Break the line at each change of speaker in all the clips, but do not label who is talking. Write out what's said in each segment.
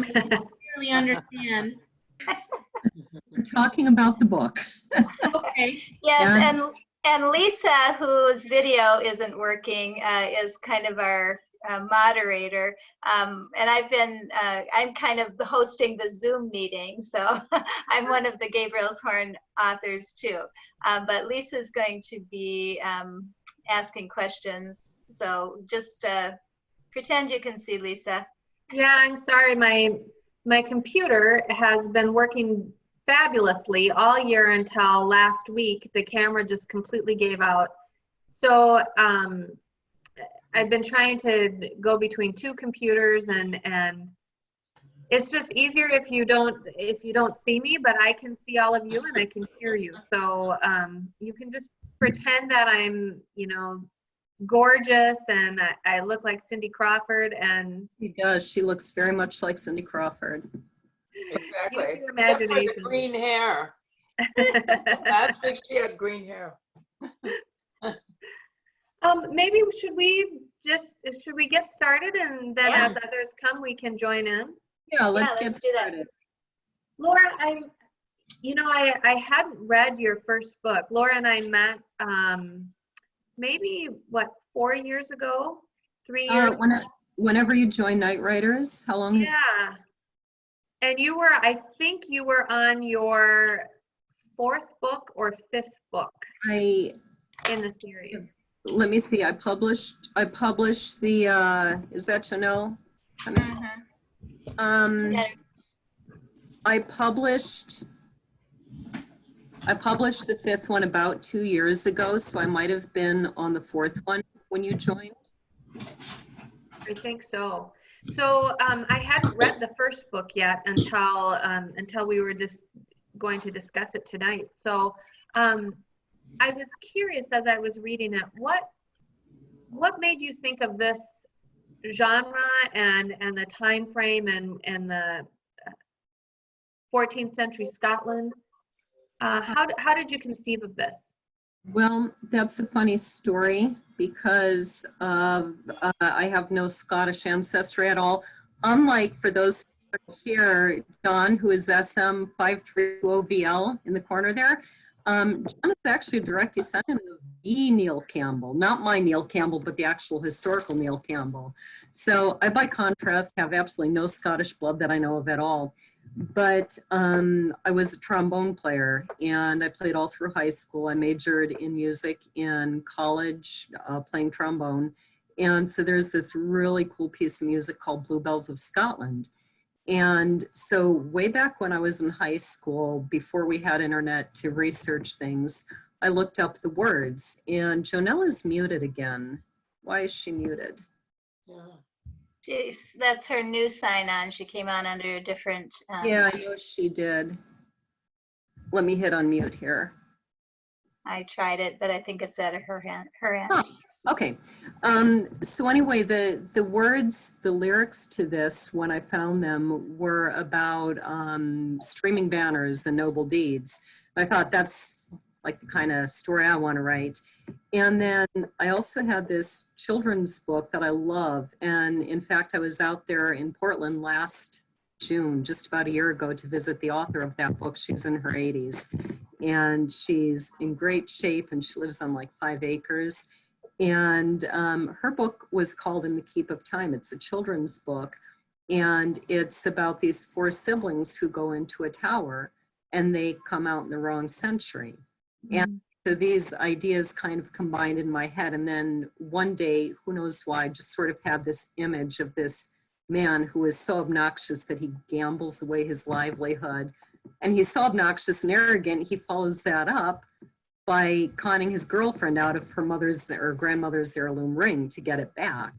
clearly understand.
We're talking about the book.
Okay.
Yes, and Lisa, whose video isn't working, is kind of our moderator. And I'm kind of hosting the Zoom meeting, so I'm one of the Gabriel's Horn authors too. But Lisa's going to be asking questions, so just pretend you can see Lisa.
Yeah, I'm sorry, my computer has been working fabulously all year until last week. The camera just completely gave out. So I've been trying to go between two computers, and it's just easier if you don't see me, but I can see all of you and I can hear you. So you can just pretend that I'm, gorgeous and I look like Cindy Crawford. And
She does. She looks very much like Cindy Crawford.
Exactly.
Use your
Except for the
imagination.
green hair. Last week she had green hair.
Maybe should we get started, and then
Yeah.
as others come, we can join in?
Yeah, let's
Yeah,
get
let's do that.
started.
Laura, I hadn't read your first book. Laura and I met maybe 4 years ago, 3 years.
Whenever you join Night Riders, how long is?
Yeah. And I think you were on your 4th book or 5th book in the series.
Let me see. I published the is that Chanel?
Yeah.
I published the 5th one about 2 years ago, so I might have been on the 4th one when you joined.
I think so. So I hadn't read the first book yet until we were just going to discuss it tonight. So I was curious as I was reading it, what made you think of this genre and the time frame and the 14th century Scotland? How did you conceive of this?
Well, that's a funny story because I have no Scottish ancestry at all. Unlike, for those here, John, who is SM530VL in the corner there, John is actually a direct descendant of the Neil Campbell, not my Neil Campbell, but the actual historical Neil Campbell. So I, by contrast, have absolutely no Scottish blood that I know of at all. But I was a trombone player, and I played all through high school. I majored in music in college, playing trombone. And so there's this really cool piece of music called Bluebells of Scotland. And so way back when I was in high school, before we had internet to research things, I looked up the words. And Jonelle is muted again. Why is she muted?
Yeah.
That's her new sign on. She came on under a different.
Yeah, I know she did. Let me hit unmute here.
I tried it, but I think it's at her end.
Huh. Okay. So anyway, the words, the lyrics to this, when I found them, were about streaming banners and noble deeds. I thought that's like the kind of story I want to write. And then I also had this children's book that I love. And in fact, I was out there in Portland last June, just about a year ago, to visit the author of that book. She's in her 80s and she's in great shape and she lives on like 5 acres. And her book was called In the Keep of Time. It's a children's book. And it's about these 4 siblings who go into a tower and they come out in the wrong century. And so these ideas kind of combined in my head. And then one day, who knows why, I just sort of had this image of this man who is so obnoxious that he gambles away his livelihood. And he's so obnoxious and arrogant, he follows that up by conning his girlfriend out of her mother's or grandmother's heirloom ring to get it back,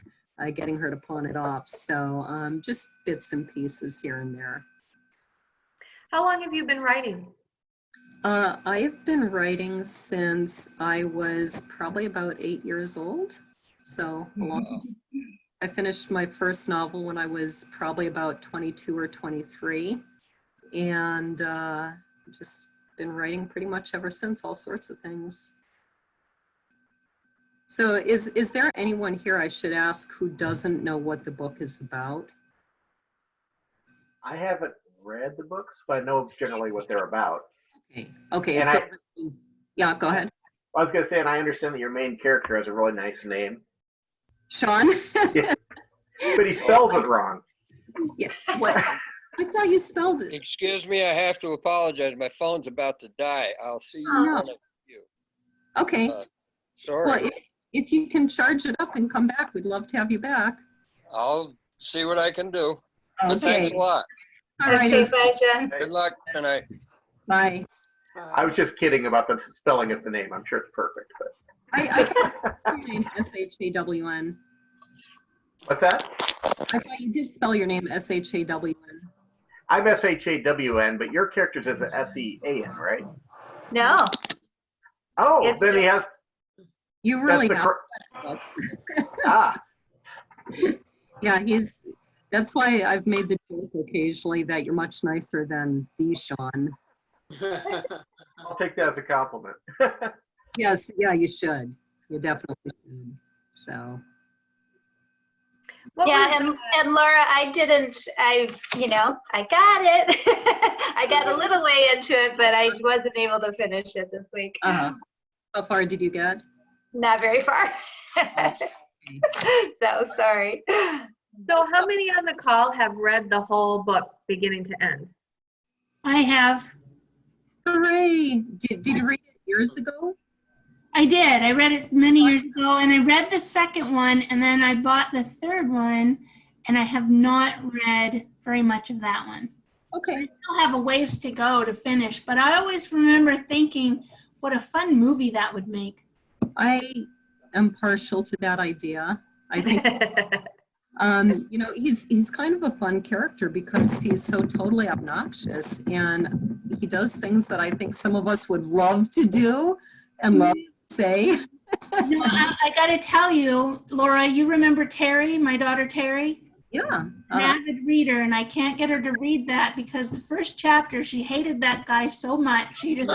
getting her to pawn it off. So just bits and pieces here and there.
How long have you been writing?
I've been writing since I was probably about 8 years old. So I finished my first novel when I was probably about 22 or 23. And just been writing pretty much ever since, all sorts of things. So is there anyone here I should ask who doesn't know what the book is about?
I haven't read the books, but I know generally what they're about.
Okay,
And
so, yeah, go ahead.
I was going to say, and I understand that your main character has a really nice name,
Sean?
Yeah. But he spells it wrong.
Yeah, what? I thought you spelled it.
Excuse me, I have to apologize. My phone's about to die. I'll see you
Oh, no.
in a few.
Okay,
Sorry.
well, if you can charge it up and come back, we'd love to have you back.
I'll see what I can do. But
Okay.
thanks a lot.
All right,
Okay, bye, Jen.
Good luck tonight.
bye.
I was just kidding about the spelling of the name. I'm sure it's perfect. But
I thought your name S-H-A-W-N.
what's that?
I thought you did spell your name S-H-A-W-N.
I'm S-H-A-W-N, but your character's is a S-E-A-N, right?
No,
Oh,
It's
then he has.
You really
That's
have.
Ah,
Yeah, that's why I've made the joke occasionally that you're much nicer than the Sean.
I'll take that as a compliment.
Yes, yeah, you should. You definitely should. So,
What
yeah,
was-
and Laura, I got it. I got a little way into it, but I wasn't able to finish it this week.
how far did you get?
Not very far. So sorry.
So how many on the call have read the whole book beginning to end?
I have.
Hooray! Did you read it years ago?
I did. I read it many years ago, and I read the second one, and then I bought the third one, and I have not read very much of that one.
Okay.
I still have a ways to go to finish, but I always remember thinking what a fun movie that would make.
I am partial to that idea. I think he's kind of a fun character because he's so totally obnoxious, and he does things that I think some of us would love to do and love to say.
I got to tell you, Laura, you remember Terry, my daughter Terry?
Yeah.
An avid reader, and I can't get her to read that because the first chapter, she hated that guy so much. She just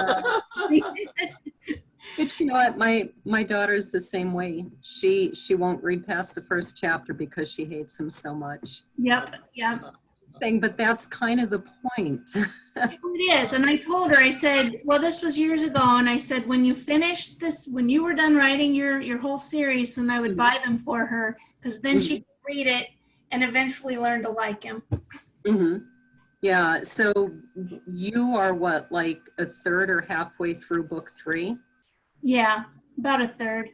But you know what? My daughter's the same way. She won't read past the first chapter because she hates him so much.
Yep.
But that's kind of the point.
It is. And I told her, I said, well, this was years ago. And I said, when you finished this, when you were done writing your whole series, then I would buy them for her because then she could read it and eventually learn to like him.
Mm-hmm. Yeah. So you are what, like a third or halfway through book 3?
Yeah, about a third.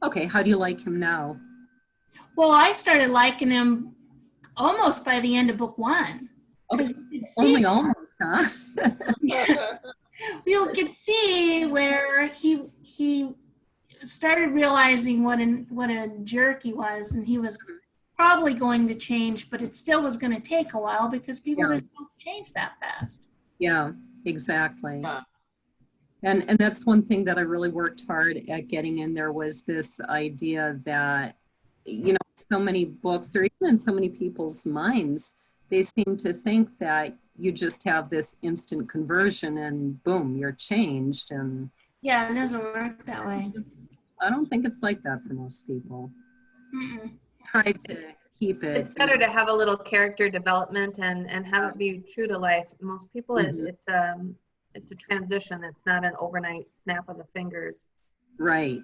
Okay. How do you like him now?
Well, I started liking him almost by the end of book 1.
Okay. Only almost, huh?
You could see where he started realizing what a jerk he was, and he was probably going to change, but it still was going to take a while because people just don't change that fast.
Yeah, exactly. And that's one thing that I really worked hard at getting in there was this idea that, so many books, or even in so many people's minds, they seem to think that you just have this instant conversion and boom, you're changed. And
Yeah, it doesn't work that way.
I don't think it's like that for most people.
Mm-mm.
Try to keep it.
It's better to have a little character development and have it be true to life. Most people, it's a transition. It's not an overnight snap of the fingers.
Right.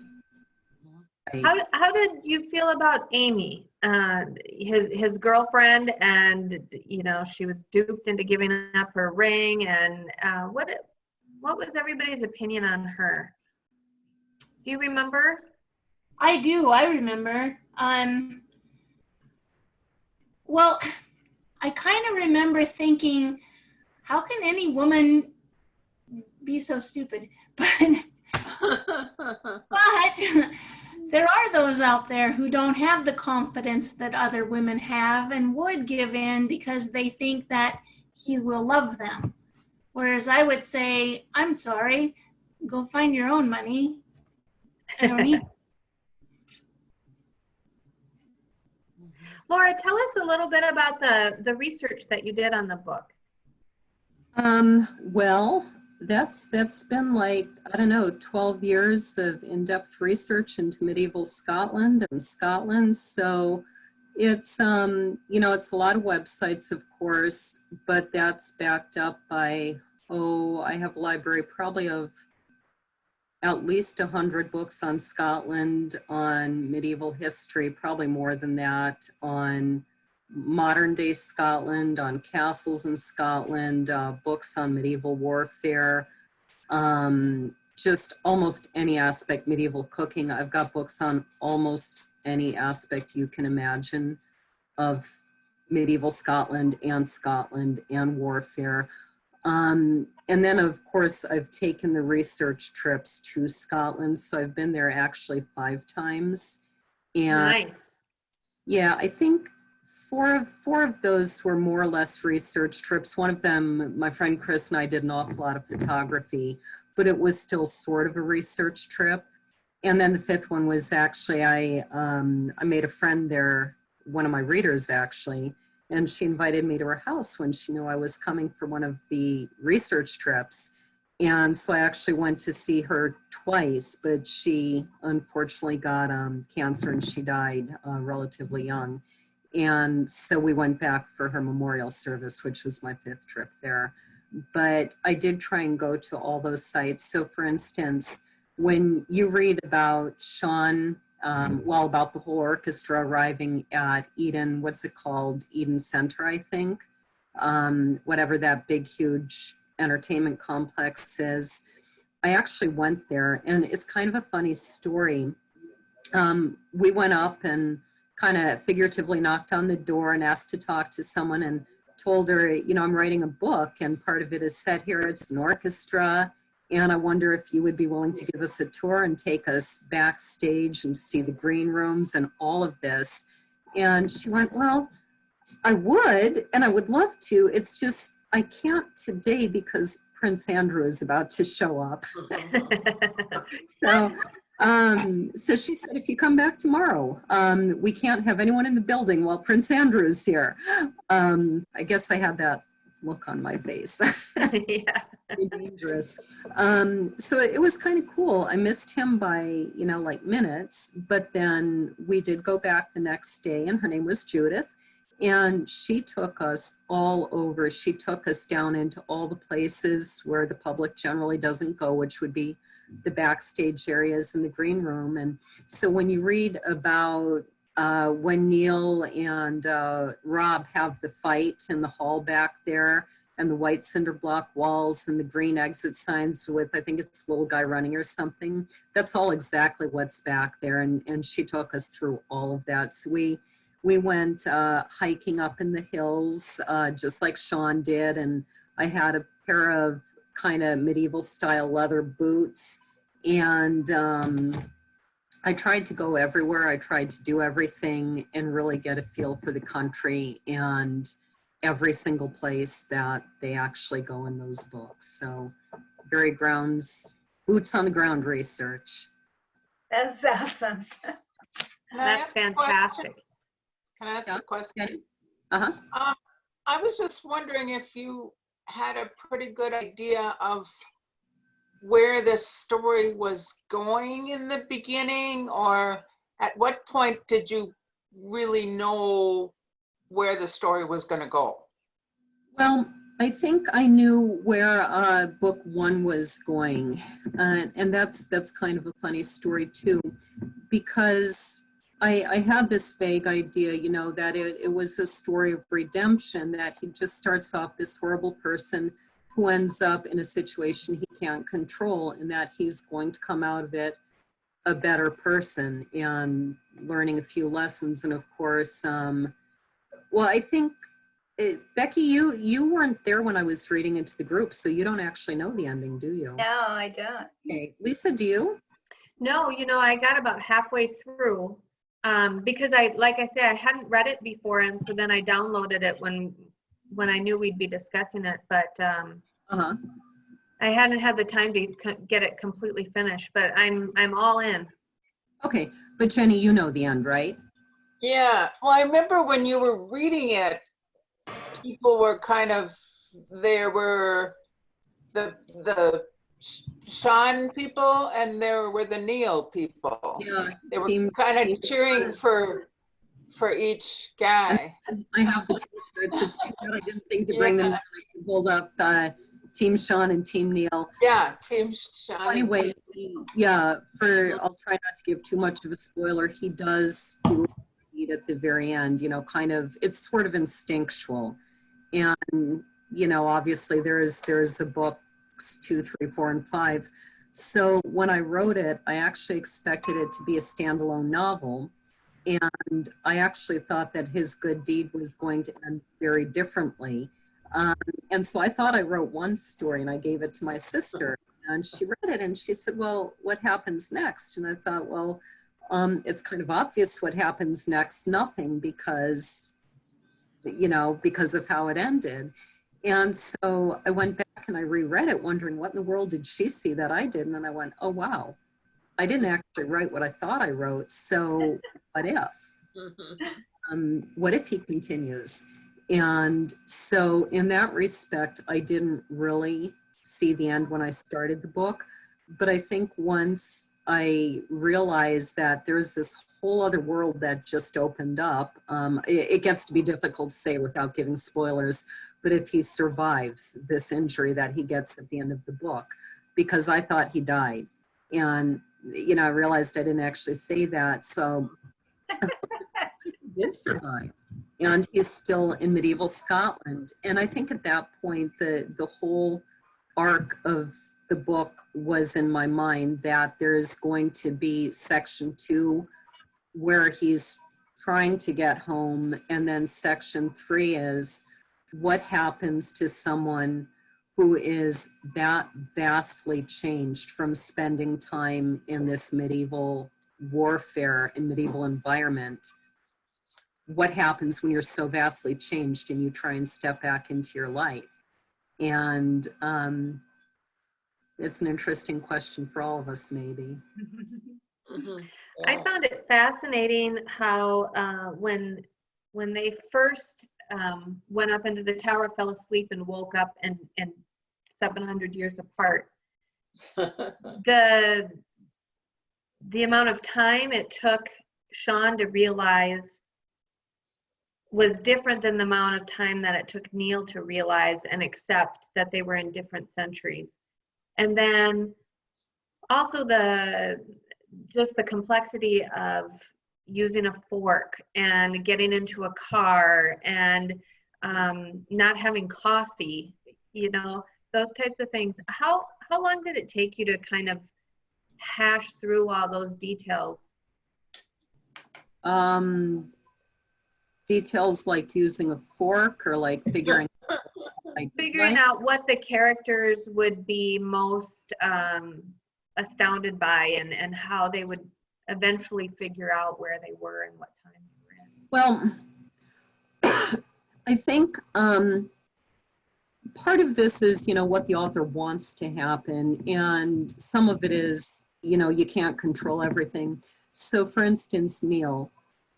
How did you feel about Amy, his girlfriend, and she was duped into giving up her ring, and what was everybody's opinion on her? Do you remember?
I do. I remember. Well, I kind of remember thinking, how can any woman be so stupid? But there are those out there who don't have the confidence that other women have and would give in because they think that he will love them. Whereas I would say, I'm sorry, go find your own money. I don't need.
Laura, tell us a little bit about the research that you did on the book.
Well, that's been like, 12 years of in-depth research into medieval Scotland. So It's, it's a lot of websites, of course, but that's backed up by, I have a library probably of at least 100 books on Scotland, on medieval history, probably more than that, on modern day Scotland, on castles in Scotland, books on medieval warfare, just almost any aspect, medieval cooking. I've got books on almost any aspect you can imagine of medieval Scotland and warfare. And then, of course, I've taken the research trips to Scotland. So I've been there actually 5 times. And
Nice.
yeah, I think four of those were more or less research trips. One of them, my friend Chris and I did an awful lot of photography, but it was still sort of a research trip. And then the 5th one was actually, I made a friend there, one of my readers actually, and she invited me to her house when she knew I was coming for one of the research trips. And so I actually went to see her twice, but she unfortunately got cancer and she died relatively young. And so we went back for her memorial service, which was my 5th trip there. But I did try and go to all those sites. So for instance, when you read about Sean, about the whole orchestra arriving at Eden, what's it called? Eden Center, I think. Whatever that big, huge entertainment complex is. I actually went there, and it's kind of a funny story. We went up and kind of figuratively knocked on the door and asked to talk to someone, and told her, I'm writing a book, and part of it is set here. It's an orchestra. And I wonder if you would be willing to give us a tour and take us backstage and see the green rooms and all of this. And she went, well, I would, and I would love to. It's just, I can't today because Prince Andrew is about to show up. So she said, if you come back tomorrow, we can't have anyone in the building while Prince Andrew's here. I guess I had that look on my face.
Yeah.
Dangerous. So it was kind of cool. I missed him by, like minutes, but then we did go back the next day, and her name was Judith, and she took us all over. She took us down into all the places where the public generally doesn't go, which would be the backstage areas in the green room. And so when you read about when Neil and Rob have the fight in the hall back there, and the white cinder block walls and the green exit signs with, I think it's a little guy running or something, that's all exactly what's back there. And she took us through all of that. So we went hiking up in the hills, just like Sean did. And I had a pair of kind of medieval style leather boots. And I tried to go everywhere. I tried to do everything and really get a feel for the country and every single place that they actually go in those books. So very boots on the ground research.
That's awesome.
That's fantastic.
Can I ask a question?
Uh-huh.
I was just wondering if you had a pretty good idea of where this story was going in the beginning, or at what point did you really know where the story was going to go?
Well, I think I knew where book 1 was going, and that's kind of a funny story too, because I had this vague idea, that it was a story of redemption, that he just starts off this horrible person who ends up in a situation he can't control, and that he's going to come out of it a better person and learning a few lessons. And of course, I think, Becky, you weren't there when I was reading into the group, so you don't actually know the ending, do you?
No, I don't.
Okay. Lisa, do you?
No, I got about halfway through because like I said, I hadn't read it before, and so then I downloaded it when I knew we'd be discussing it, but I hadn't had the time to get it completely finished, but I'm all in.
Okay, but Jenny, you know the end, right?
Yeah, well, I remember when you were reading it, people were there were the Sean people and there were the Neil people.
Yeah.
They were kind of cheering for for each guy.
I have the t-shirts. It's too bad I didn't think to bring them.
Yeah.
I can hold up Team Sean and Team Neil.
Yeah, Team Sean.
Anyway, I'll try not to give too much of a spoiler. He does do it at the very end, you know, kind of, it's sort of instinctual. And, you know, obviously there's the books 2, 3, 4, and 5. So when I wrote it, I actually expected it to be a standalone novel. And I actually thought that his good deed was going to end very differently. And so I thought I wrote one story and I gave it to my sister, and she read it and she said, well, what happens next? And I thought, well, it's kind of obvious what happens next, nothing, because, you know, because of how it ended. And so I went back and I reread it wondering what in the world did she see that I didn't? And I went, oh, wow, I didn't actually write what I thought I wrote. So what if? What if he continues? And so in that respect, I didn't really see the end when I started the book. But I think once I realized that there's this whole other world that just opened up, it gets to be difficult to say without giving spoilers, but if he survives this injury that he gets at the end of the book, because I thought he died. And, you know, I realized I didn't actually say that. So he did survive. And he's still in medieval Scotland. And I think at that point, the whole arc of the book was in my mind that there's going to be section 2 where he's trying to get home. And then section 3 is what happens to someone who is that vastly changed from spending time in this medieval warfare and medieval environment. What happens when you're so vastly changed and you try and step back into your life? And it's an interesting question for all of us, maybe.
I found it fascinating how when they first went up into the tower, fell asleep, and woke up, and 700 years apart, the amount of time it took Sean to realize was different than the amount of time that it took Neil to realize and accept that they were in different centuries. And then also just the complexity of using a fork and getting into a car and not having coffee, you know, those types of things. How long did it take you to kind of hash through all those details?
Details like using a fork, or like figuring
out what the characters would be most astounded by, and how they would eventually figure out where they were and what time they were in.
Well, I think part of this is, you know, what the author wants to happen, and some of it is, you know, you can't control everything. So for instance, Neil,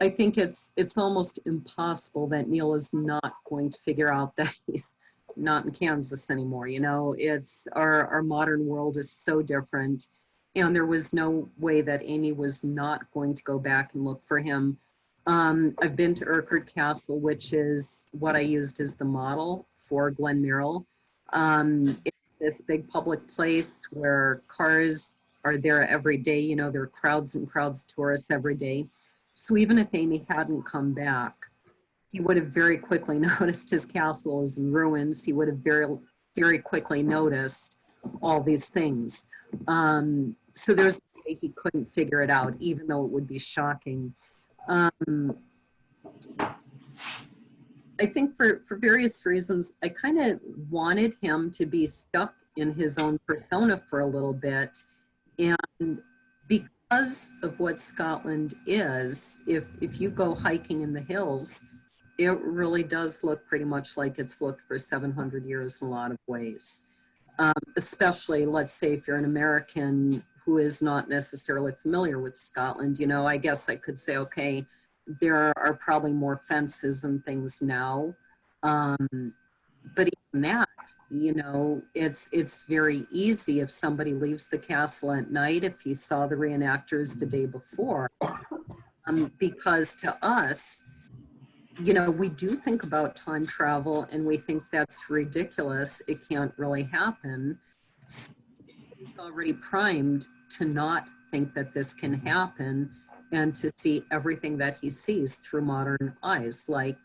I think it's almost impossible that Neil is not going to figure out that he's not in Kansas anymore. You know, it's our modern world is so different, and there was no way that Amy was not going to go back and look for him. I've been to Urquhart Castle, which is what I used as the model for Glen Merrill. It's this big public place where cars are there every day. You know, there are crowds and crowds of tourists every day. So even if Amy hadn't come back, he would have very quickly noticed his castle is in ruins. He would have very, very quickly noticed all these things. So there's no way he couldn't figure it out, even though it would be shocking. I think for various reasons, I kind of wanted him to be stuck in his own persona for a little bit. And because of what Scotland is, if you go hiking in the hills, it really does look pretty much like it's looked for 700 years in a lot of ways. Especially, let's say, if you're an American who is not necessarily familiar with Scotland, you know, I guess I could say, okay, there are probably more fences and things now. But even that, you know, it's very easy if somebody leaves the castle at night, if he saw the reenactors the day before, because to us, you know, we do think about time travel and we think that's ridiculous. It can't really happen. He's already primed to not think that this can happen and to see everything that he sees through modern eyes, like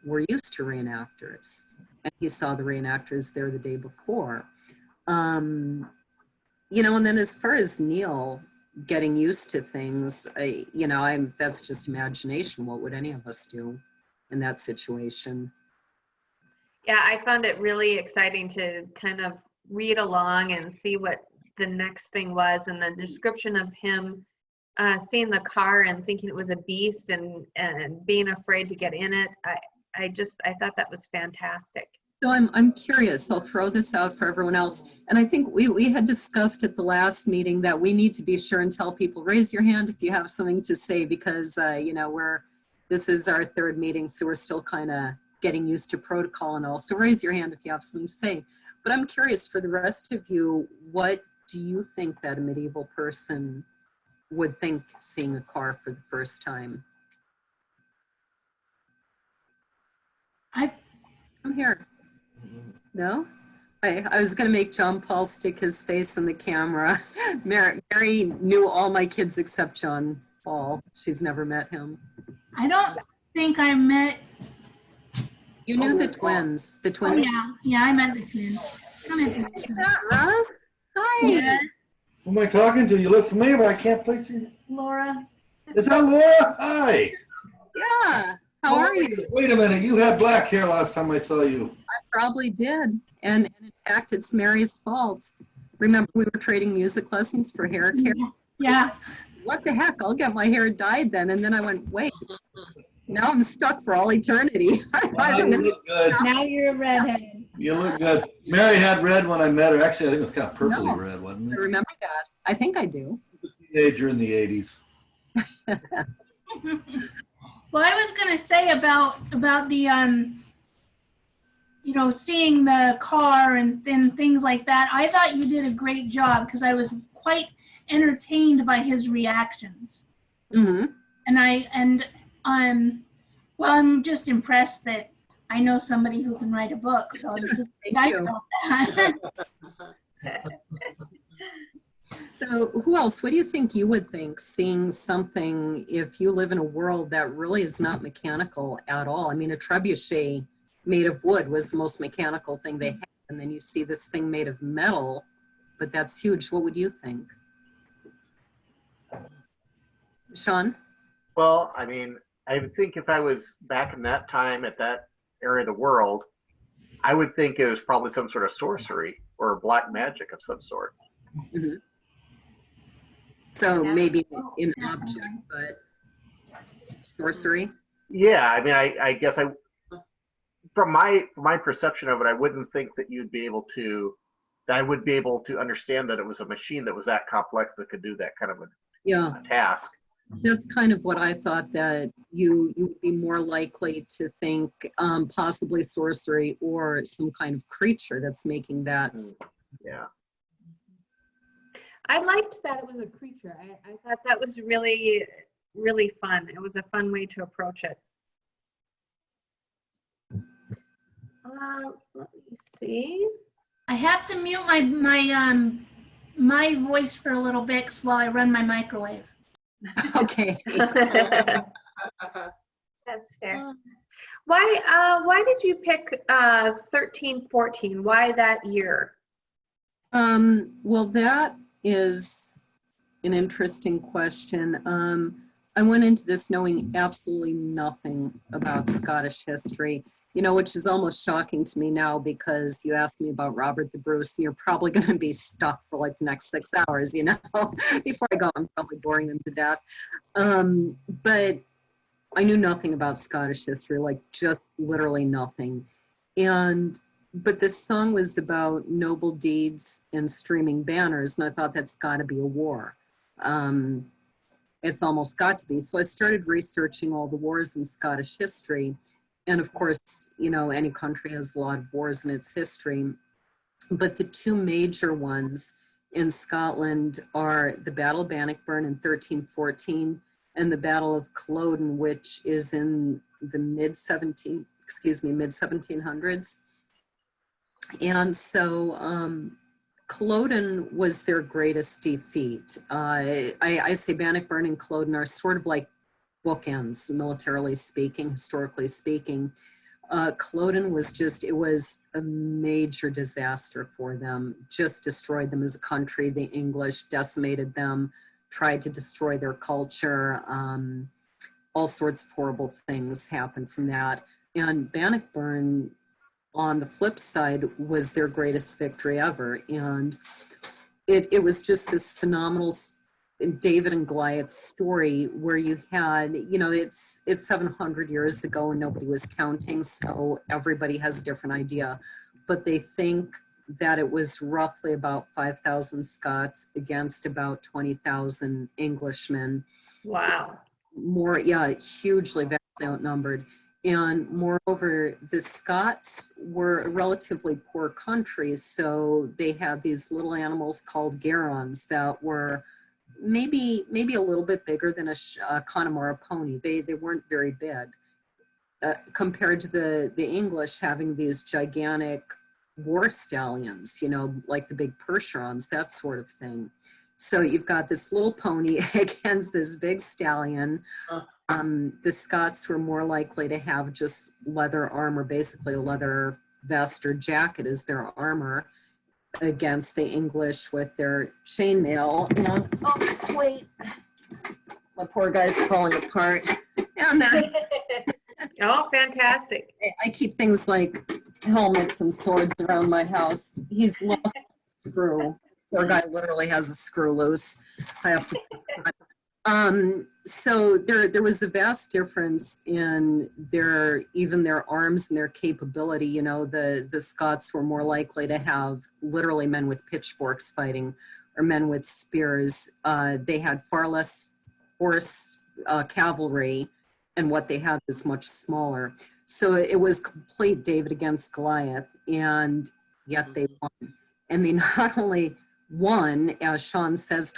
we're used to reenactors. And he saw the reenactors there the day before. You know, and then as far as Neil getting used to things, you know, that's just imagination. What would any of us do in that situation?
Yeah, I found it really exciting to kind of read along and see what the next thing was, and the description of him seeing the car and thinking it was a beast and being afraid to get in it. I thought that was fantastic.
So I'm curious, I'll throw this out for everyone else. And I think we had discussed at the last meeting that we need to be sure and tell people, raise your hand if you have something to say, because, you know, this is our third meeting, so we're still kind of getting used to protocol and all. So raise your hand if you have something to say. But I'm curious, for the rest of you, what do you think that a medieval person would think seeing a car for the first time? I'm here. No? I was going to make John Paul stick his face in the camera. Mary knew all my kids except John Paul. She's never met him.
I don't think I met.
You knew the twins. The
Oh,
twins.
yeah, I met the twins. I met the twins.
Russ? Hi.
Yeah,
Who am I talking to? You look familiar, but I can't place you.
Laura.
Is that Laura? Hi.
Yeah. How are you?
Wait a minute. You had black hair last time I saw you.
I probably did. And in fact, it's Mary's fault. Remember, we were trading music lessons for hair care?
Yeah.
What the heck? I'll get my hair dyed then. And then I went, wait, now I'm stuck for all eternity.
You look good.
Now you're a redhead.
You look good. Mary had red when I met her. Actually, I think it was kind of purpley
No.
red, wasn't
I
it?
remember that. I think I do.
Teenager in the 80s.
Well, I was going to say about the, you know, seeing the car and things like that. I thought you did a great job because I was quite entertained by his reactions.
Mm-hmm.
Well, I'm just impressed that I know somebody who can write a book. So I'm just excited about that.
So who else? What do you think you would think seeing something if you live in a world that really is not mechanical at all? I mean, a trebuchet made of wood was the most mechanical thing they had. And then you see this thing made of metal, but that's huge. What would you think? Sean?
Well, I mean, I would think if I was back in that time at that area of the world, I would think it was probably some sort of sorcery or black magic of some sort.
Mm-hmm. So maybe an object, but sorcery?
Yeah, I mean, I guess from my perception of it, I wouldn't think that I would be able to understand that it was a machine that was that complex that could do that kind of a task.
That's kind of what I thought, that you would be more likely to think possibly sorcery or some kind of creature that's making that.
Yeah.
I liked that it was a creature. I thought that was really, really fun. It was a fun way to approach it. Let me see.
I have to mute my voice for a little bit while I run my microwave.
Okay.
That's fair.
Why did you pick 1314? Why that year?
Well, that is an interesting question. I went into this knowing absolutely nothing about Scottish history, you know, which is almost shocking to me now because you asked me about Robert the Bruce and you're probably going to be stuck for like the next 6 hours, you know. Before I go, I'm probably boring them to death. But I knew nothing about Scottish history, like just literally nothing. But this song was about noble deeds and streaming banners, and I thought that's got to be a war. It's almost got to be. So I started researching all the wars in Scottish history. And of course, you know, any country has a lot of wars in its history. But the two major ones in Scotland are the Battle of Bannockburn in 1314 and the Battle of Culloden, which is in the mid 1700s. And so Culloden was their greatest defeat. I say Bannockburn and Culloden are sort of like bookends, militarily speaking, historically speaking. Culloden was just, it was a major disaster for them, just destroyed them as a country. The English decimated them, tried to destroy their culture. All sorts of horrible things happened from that. And Bannockburn, on the flip side, was their greatest victory ever. And it was just this phenomenal David and Goliath story where you had, you know, it's 700 years ago and nobody was counting, so everybody has a different idea. But they think that it was roughly about 5,000 Scots against about 20,000 Englishmen.
Wow.
More, yeah, hugely, vastly outnumbered. And moreover, the Scots were a relatively poor country, so they had these little animals called garrons that were maybe a little bit bigger than a Connemara pony. They weren't very big compared to the English having these gigantic war stallions, you know, like the big Percherons, that sort of thing. So you've got this little pony against this big stallion. The Scots were more likely to have just leather armor, basically a leather vest or jacket as their armor, against the English with their chainmail. And oh wait, my poor guy's falling apart. And then
Oh, fantastic.
I keep things like helmets and swords around my house. He's lost a screw. Poor guy literally has a screw loose. I have to. So there was a vast difference in even their arms and their capability. You know, the Scots were more likely to have literally men with pitchforks fighting or men with spears. They had far less horse cavalry, and what they had was much smaller. So it was complete David against Goliath, and yet they won. And they not only won, as Sean says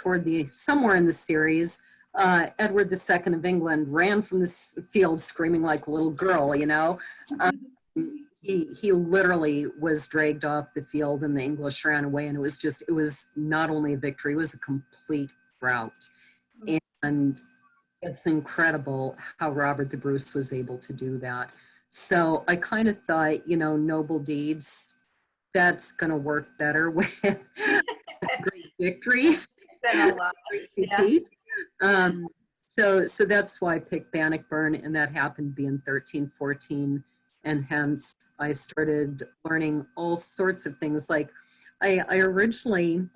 somewhere in the series, Edward II of England ran from the field screaming like a little girl, you know. He literally was dragged off the field and the English ran away, and it was not only a victory, it was a complete rout. And it's incredible how Robert the Bruce was able to do that. So I kind of thought, you know, noble deeds, that's going to work better with a great victory.
It's been a lot. Yeah.
So that's why I picked Bannockburn, and that happened to be in 1314. And hence I started learning all sorts of things. Like I originally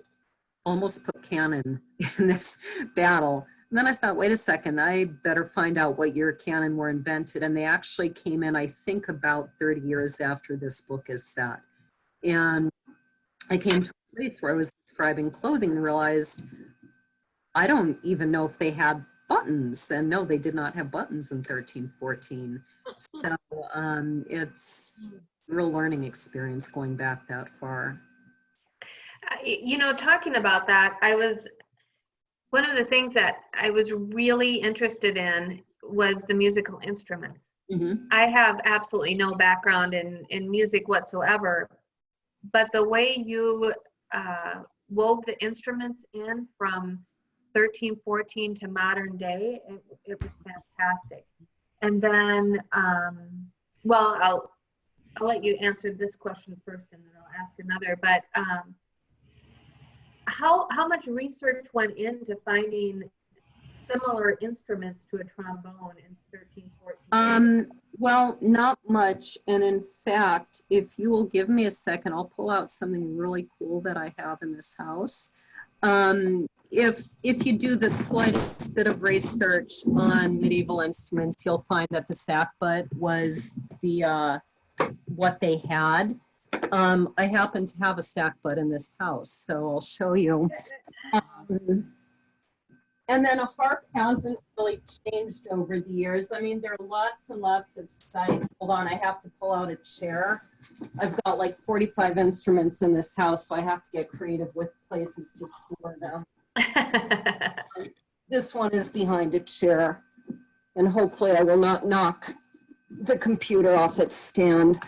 almost put cannon in this battle. And then I thought, wait a second, I better find out what year cannon were invented. And they actually came in, I think, about 30 years after this book is set. And I came to a place where I was describing clothing and realized I don't even know if they had buttons. And no, they did not have buttons in 1314. So it's a real learning experience going back that far.
You know, talking about that, one of the things that I was really interested in was the musical instruments.
Mm-hmm.
I have absolutely no background in music whatsoever, but the way you wove the instruments in from 1314 to modern day, it was fantastic. And then, well, I'll let you answer this question first, and then I'll ask another. But how much research went into finding similar instruments to a trombone in 1314?
Well, not much. And in fact, if you will give me a second, I'll pull out something really cool that I have in this house. If you do the slightest bit of research on medieval instruments, you'll find that the sackbut was what they had. I happen to have a sackbut in this house, so I'll show you. And then a harp hasn't really changed over the years. I mean, there are lots and lots of sites. Hold on, I have to pull out a chair. I've got like 45 instruments in this house, so I have to get creative with places to store them. This one is behind a chair, and hopefully I will not knock the computer off its stand.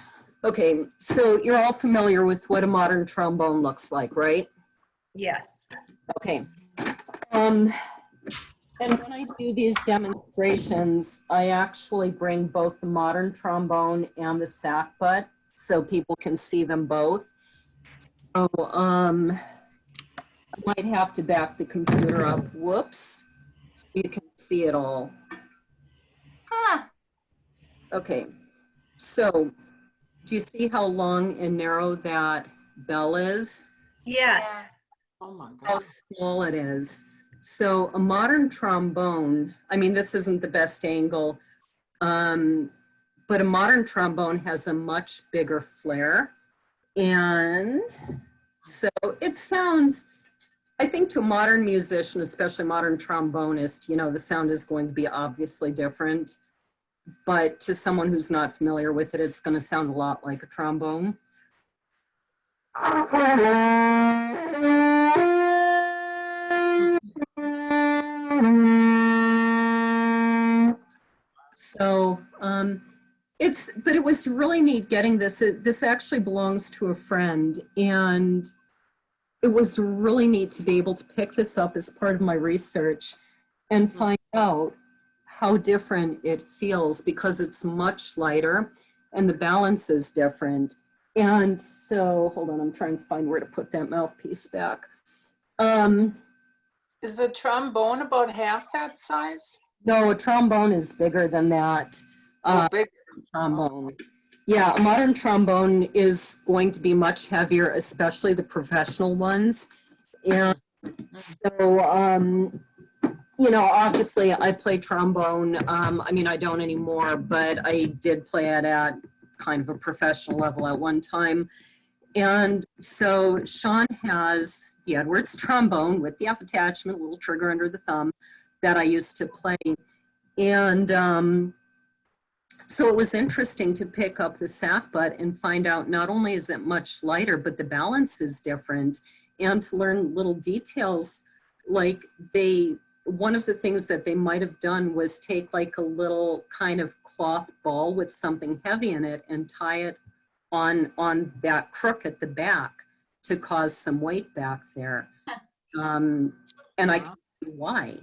Okay, so you're all familiar with what a modern trombone looks like, right?
Yes.
Okay. And when I do these demonstrations, I actually bring both the modern trombone and the sackbut so people can see them both. So I might have to back the computer up. Whoops. So you can see it all.
Huh.
Okay. So do you see how long and narrow that bell is?
Yes.
Yeah.
Oh my
How
God.
small it is. So a modern trombone, I mean, this isn't the best angle, but a modern trombone has a much bigger flare. And so it sounds, I think to a modern musician, especially modern trombonist, you know, the sound is going to be obviously different. But to someone who's not familiar with it, it's going to sound a lot like a trombone. So but it was really neat getting this. This actually belongs to a friend, and it was really neat to be able to pick this up as part of my research and find out how different it feels, because it's much lighter and the balance is different. And so, hold on, I'm trying to find where to put that mouthpiece back.
Is the trombone about half that size?
No, a trombone is bigger than that.
Oh, big.
Trombone. Yeah, a modern trombone is going to be much heavier, especially the professional ones. And so, you know, obviously I play trombone. I mean, I don't anymore, but I did play it at kind of a professional level at one time. And so Sean has the Edwards trombone with the F attachment, little trigger under the thumb, that I used to play. And so it was interesting to pick up the sackbut and find out not only is it much lighter, but the balance is different, and to learn little details. Like one of the things that they might have done was take like a little kind of cloth ball with something heavy in it and tie it on that crook at the back to cause some weight back there. And I can see why.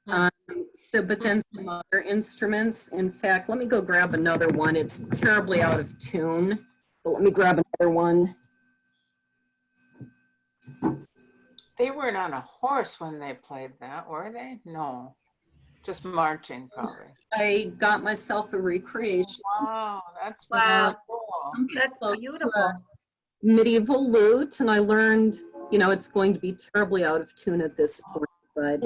But then some other instruments. In fact, let me go grab another one. It's terribly out of tune, but let me grab another one.
They weren't on a horse when they played that, were they? No, just marching probably.
I got myself a recreation.
Wow, that's
Wow.
really cool.
That's beautiful.
Medieval lute, and I learned, you know, it's going to be terribly out of tune at this point, but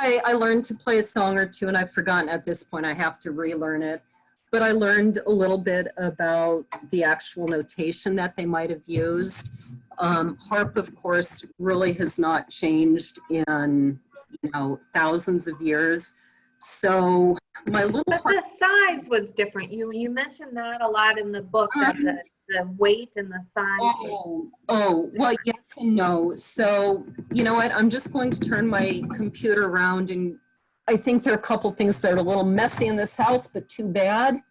I learned to play a song or two, and I've forgotten at this point. I have to relearn it. But I learned a little bit about the actual notation that they might have used. Harp, of course, really has not changed in, you know, thousands of years. So my little
But
harp,
the size was different. You mentioned that a lot in the book, that the weight and the size.
well, yes and no. So, you know what, I'm just going to turn my computer around, and I think there are a couple things that are a little messy in this house, but too bad.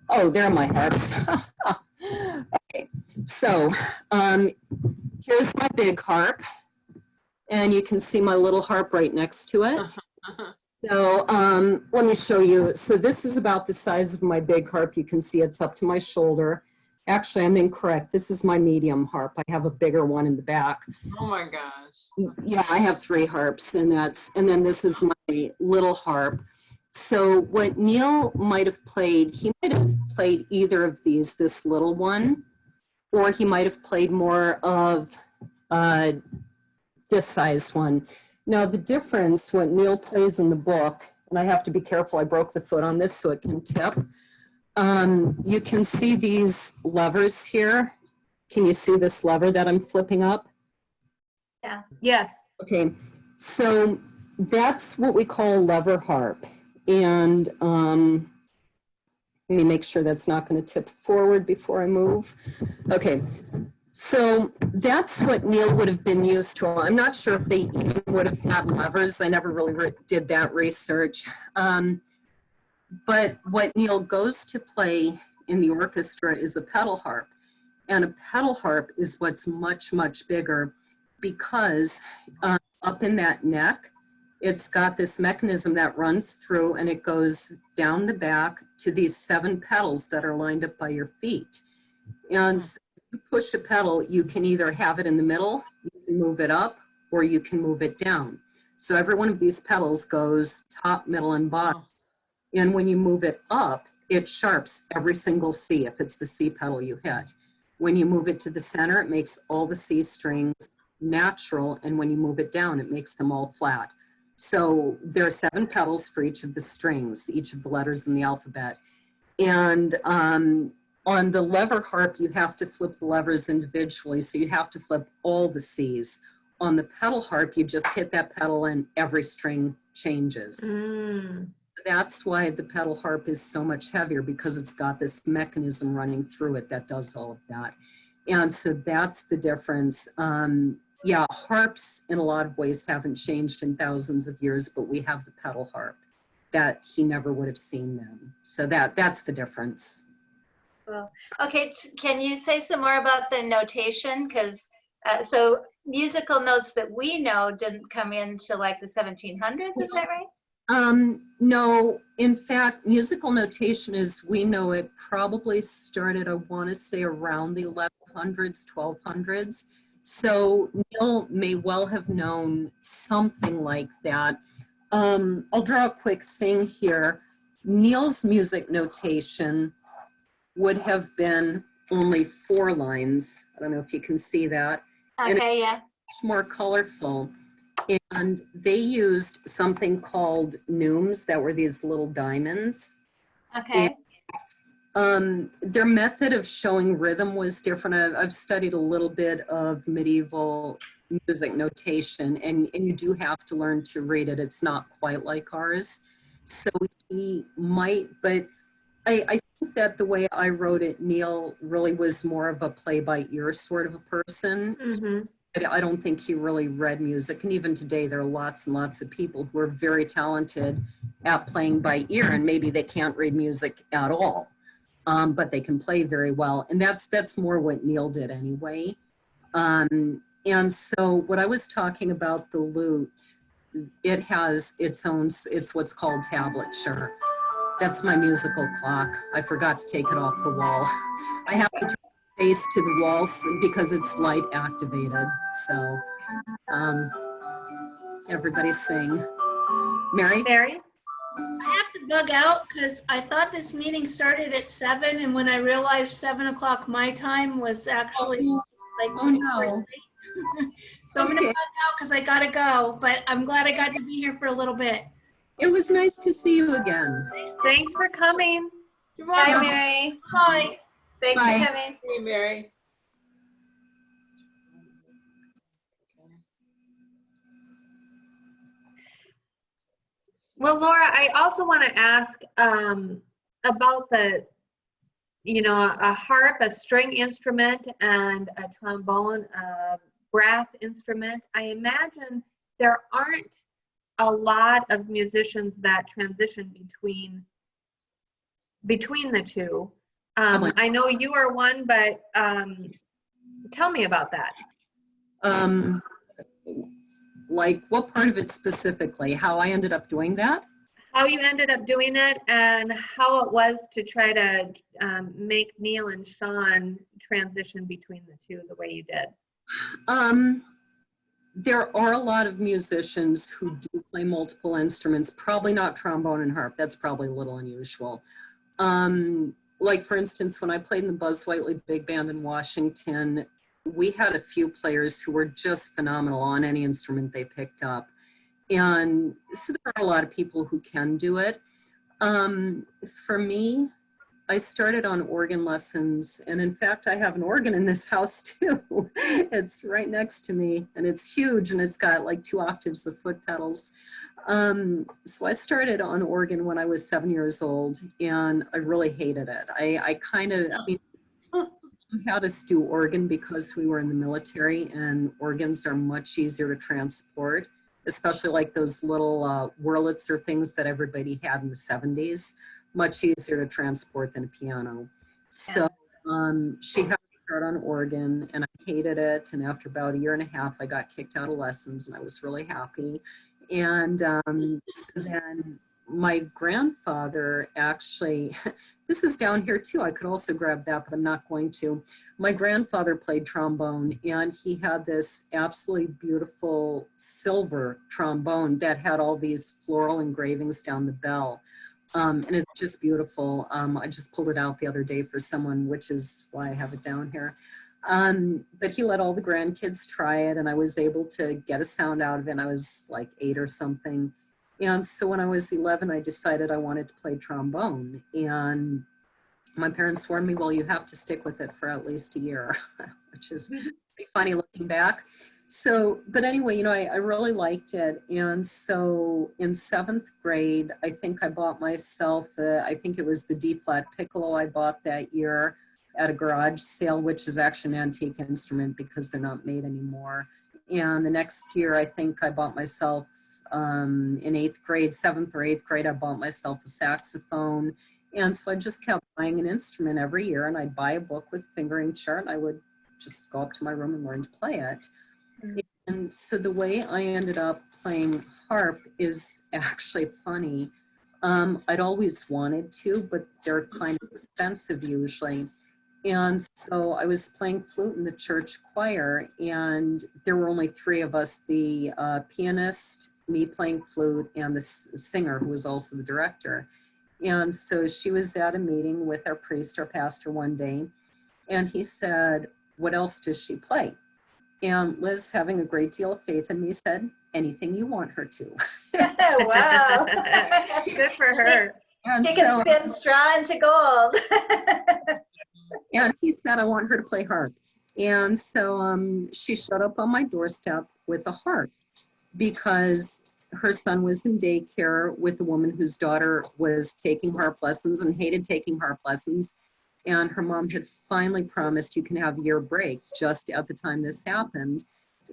Oh, there are my harps. Okay, so here's my big harp, and you can see my little harp right next to it. So let me show you. So this is about the size of my big harp. You can see it's up to my shoulder. Actually, I'm incorrect. This is my medium harp. I have a bigger one in the back.
Oh my gosh.
Yeah, I have 3 harps, and then this is my little harp. So what Neil might have played, he might have played either of these, this little one, or he might have played more of this size one. Now the difference, what Neil plays in the book, and I have to be careful, I broke the foot on this so it can tip. You can see these levers here. Can you see this lever that I'm flipping up?
Yeah.
Yes.
Okay, so that's what we call a lever harp. And let me make sure that's not going to tip forward before I move. Okay, so that's what Neil would have been used to. I'm not sure if they even would have had levers. I never really did that research. But what Neil goes to play in the orchestra is a pedal harp. And a pedal harp is what's much, much bigger because up in that neck, it's got this mechanism that runs through and it goes down the back to these 7 pedals that are lined up by your feet. And so if you push a pedal, you can either have it in the middle, you can move it up, or you can move it down. So every one of these pedals goes top, middle, and bottom. And when you move it up, it sharps every single C if it's the C pedal you hit. When you move it to the center, it makes all the C strings natural. And when you move it down, it makes them all flat. So there are 7 pedals for each of the strings, each of the letters in the alphabet. And on the lever harp, you have to flip the levers individually. So you have to flip all the C's. On the pedal harp, you just hit that pedal and every string changes. That's why the pedal harp is so much heavier, because it's got this mechanism running through it that does all of that. And so that's the difference. Yeah, harps in a lot of ways haven't changed in thousands of years, but we have the pedal harp that he never would have seen then. So that's the difference.
Well, okay, can you say some more about the notation? Because so musical notes that we know didn't come into like the 1700s, is that right?
No, in fact, musical notation as we know it probably started, I want to say, around the 1100s, 1200s. So Neil may well have known something like that. I'll draw a quick thing here. Neil's music notation would have been only 4 lines. I don't know if you can see that.
Okay, yeah.
Much more colorful. And they used something called neumes that were these little diamonds.
Okay.
And, their method of showing rhythm was different. I've studied a little bit of medieval music notation, and you do have to learn to read it. It's not quite like ours. So he might, but I think that the way I wrote it, Neil really was more of a play-by-ear sort of a person. I don't think he really read music. And even today, there are lots and lots of people who are very talented at playing by ear, and maybe they can't read music at all, but they can play very well. And that's more what Neil did anyway. And so what I was talking about, the lute, it has its own, it's what's called tablature. That's my musical clock. I forgot to take it off the wall. I have to turn face to the walls because it's light activated. So everybody sing. Mary?
Mary?
I have to bug out because I thought this meeting started at 7, and when I realized 7 o'clock my time was actually like,
oh no.
So I'm gonna bug out because I gotta go, but I'm glad I got to be here for a little bit.
It was nice to see you again.
Thanks for coming.
You're
Bye,
welcome.
Mary.
Bye.
Thanks
Bye.
for coming.
Hey, Mary.
Well, Laura, I also want to ask about the, a harp, a string instrument, and a trombone, a brass instrument. I imagine there aren't a lot of musicians that transition between the two. I know you are one, but tell me about that.
Like what part of it specifically? How I ended up doing that?
How you ended up doing it, and how it was to try to make Neil and Sean transition between the two the way you did.
There are a lot of musicians who do play multiple instruments, probably not trombone and harp. That's probably a little unusual. Like for instance, when I played in the Buzz Whiteley Big Band in Washington, we had a few players who were just phenomenal on any instrument they picked up. And so there are a lot of people who can do it. For me, I started on organ lessons, and in fact, I have an organ in this house too. It's right next to me, and it's huge, and it's got like 2 octaves of foot pedals. So I started on organ when I was 7 years old, and I really hated it. I had us do organ because we were in the military, and organs are much easier to transport, especially like those little Wurlitzer things that everybody had in the 70s. much easier to transport than a piano. So she had to start on organ, and I hated it. And after about a year and a half, I got kicked out of lessons, and I was really happy. And then my grandfather actually, this is down here too, I could also grab that, but I'm not going to. My grandfather played trombone, and he had this absolutely beautiful silver trombone that had all these floral engravings down the bell. And it's just beautiful. I just pulled it out the other day for someone, which is why I have it down here. But he let all the grandkids try it, and I was able to get a sound out of it. And I was like 8 or something. And so when I was 11, I decided I wanted to play trombone. And my parents warned me, well, you have to stick with it for at least a year, which is pretty funny looking back. So, but anyway, you know, I really liked it. And so in 7th grade, I think I bought myself, I think it was the D-flat piccolo I bought that year at a garage sale, which is actually an antique instrument because they're not made anymore. And the next year, I think I bought myself, in 8th grade, 7th or 8th grade, I bought myself a saxophone. And so I just kept buying an instrument every year, and I'd buy a book with fingering chart, and I would just go up to my room and learn to play it. And so the way I ended up playing harp is actually funny. I'd always wanted to, but they're kind of expensive usually. And so I was playing flute in the church choir, and there were only 3 of us, the pianist, me playing flute, and the singer who was also the director. And so she was at a meeting with our priest, our pastor, one day, and he said, what else does she play? And Liz, having a great deal of faith in me, said, anything you want her to.
Wow.
Good for her.
She can spin straw into gold.
And he said, I want her to play harp. And so she showed up on my doorstep with a harp because her son was in daycare with a woman whose daughter was taking harp lessons and hated taking harp lessons. And her mom had finally promised you can have a year break just at the time this happened.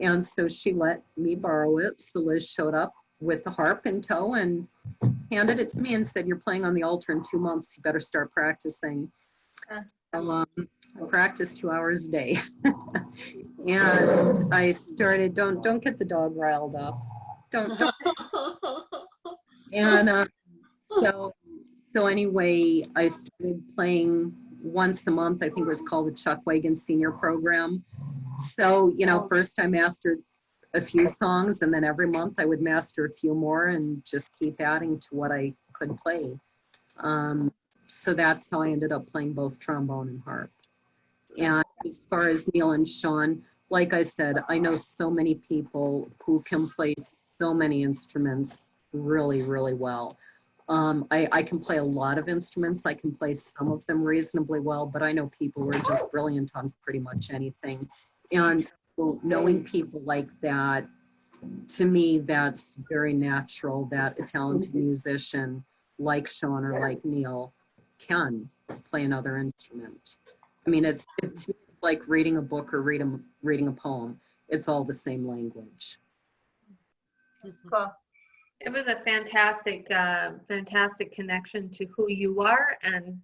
And so she let me borrow it. So Liz showed up with the harp in tow and handed it to me and said, you're playing on the altar in 2 months. You better start practicing. So, I practiced 2 hours a day. And I started, don't get the dog riled up. Don't. And so anyway, I started playing once a month. I think it was called the Chuck Wagon Senior Program. So, you know, first I mastered a few songs, and then every month I would master a few more and just keep adding to what I could play. So that's how I ended up playing both trombone and harp. And as far as Neil and Sean, like I said, I know so many people who can play so many instruments really, really well. I can play a lot of instruments. I can play some of them reasonably well, but I know people who are just brilliant on pretty much anything. And so knowing people like that, to me, that's very natural that a talented musician like Sean or like Neil can play another instrument. I mean, it's like reading a book or reading a poem. It's all the same language.
Cool.
It was a fantastic, fantastic connection to who you are and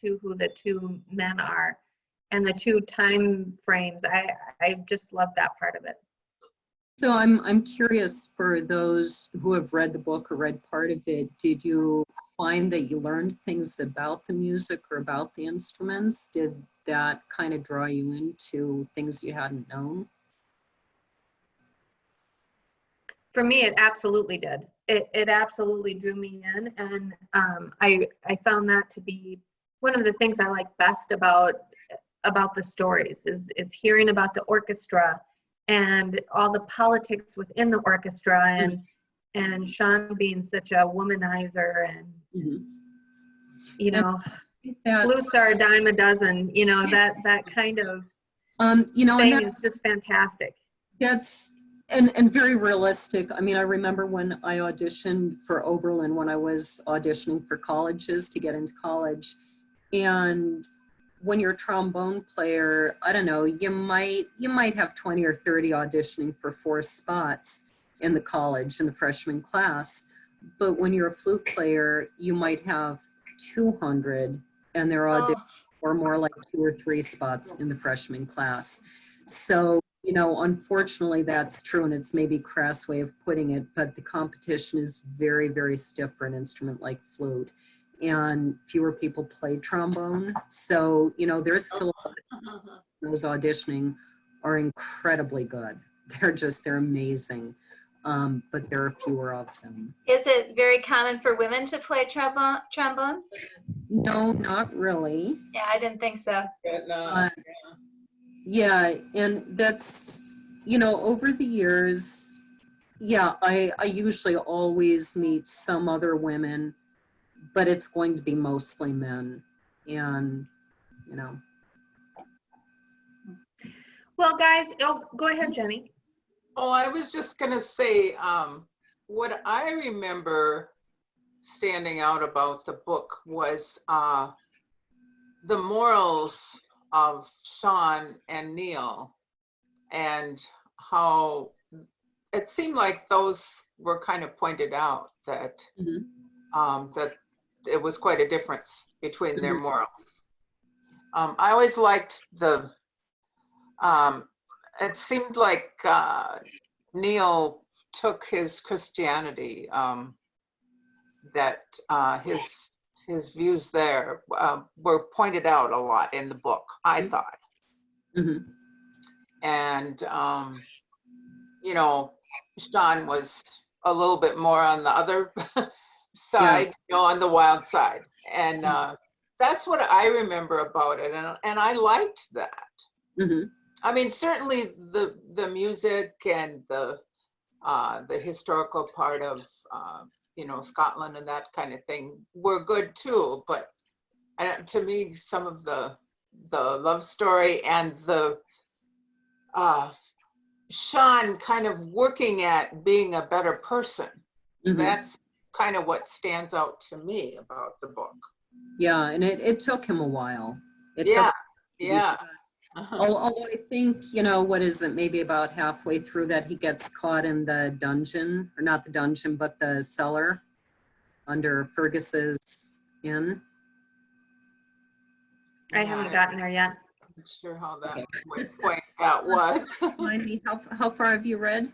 to who the 2 men are, and the 2 time frames. I just love that part of it.
So I'm curious, for those who have read the book or read part of it, did you find that you learned things about the music or about the instruments? Did that kind of draw you into things you hadn't known?
For me, it absolutely did. It absolutely drew me in, and I found that to be one of the things I like best about the stories is hearing about the orchestra and all the politics within the orchestra, and Sean being such a womanizer, and you know, flutes are a dime a dozen. You know, that kind of
you know,
thing is just fantastic.
That's and very realistic. I mean, I remember when I auditioned for Oberlin when I was auditioning for colleges to get into college, and when you're a trombone player, I don't know, you might have 20 or 30 auditioning for 4 spots in the college in the freshman class. But when you're a flute player, you might have 200, and they're
Oh,
auditioning for more like 2 or 3 spots in the freshman class. So, you know, unfortunately that's true, and it's maybe a crass way of putting it, but the competition is very, very stiff for an instrument like flute, and fewer people play trombone. So, you know, there's still those auditioning are incredibly good. They're amazing. But there are fewer of them.
is it very common for women to play trombone?
No, not really.
Yeah, I didn't think so.
But no,
Uh, Yeah, and that's, you know, over the years, yeah, I usually always meet some other women, but it's going to be mostly men. And, you know.
Well, guys, oh, go ahead, Jenny.
oh, I was just gonna say, what I remember standing out about the book was the morals of Sean and Neil, and how it seemed like those were kind of pointed out that that it was quite a difference between their morals. I always liked the it seemed like Neil took his Christianity, that his views there were pointed out a lot in the book, I thought. And, you know, Sean was a little bit more on the other side, you know, on the wild side. And that's what I remember about it. And I liked that. I mean, certainly the music and the historical part of, you know, Scotland and that kind of thing were good too. But to me, some of the love story and the Sean kind of working at being a better person, that's kind of what stands out to me about the book.
Yeah, and it took him a while.
Yeah.
Although I think, you know, what is it, maybe about halfway through that he gets caught in the dungeon, or not the dungeon, but the cellar under Fergus's inn.
I haven't gotten there yet.
I'm not sure how that point that was.
Remind me, how far have you read?